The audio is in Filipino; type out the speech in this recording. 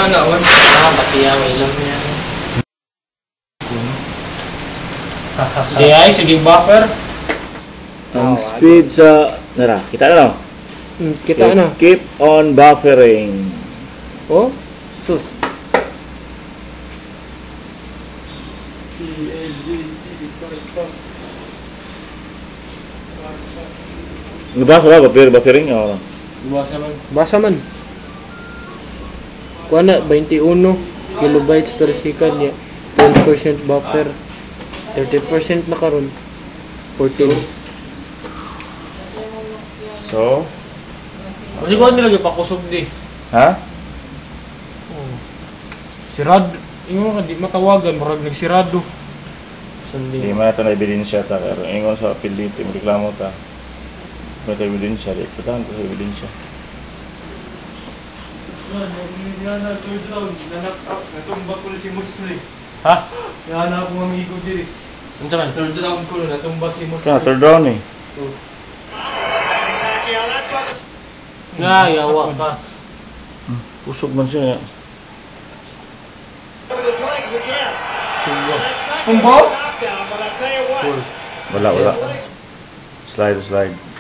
naon. Patiya, may ilang niya. Di ay, sige buffer. Ang speed sa... Nara, kita na lang. Kita na. Keep on buffering. Oh, sus. Nabasa ba? Buffering? O. Buwasa man. Basa man. Kuha na, 21 kilobytes per second ya. 12% buffer. 30% na karon. 14. So? Kasi kung nila pakusog di. Ha? Sirad. Ingon ka, di matawagan. Marag nagsirado. Hindi man ito na ebidensya ta. Pero ingon sa apil dito, reklamo ta. May ito ebidensya. Di patahan ko sa ebidensya. Yan na third round. Natumbak ko na si Musli. Ha? Yan na akong amigo diri. Ano man? Third round ko natumbak si Musli. Kaya, third round eh. Nga, yawa ka. Pusog man siya. Tumbaw? Wala. Slide.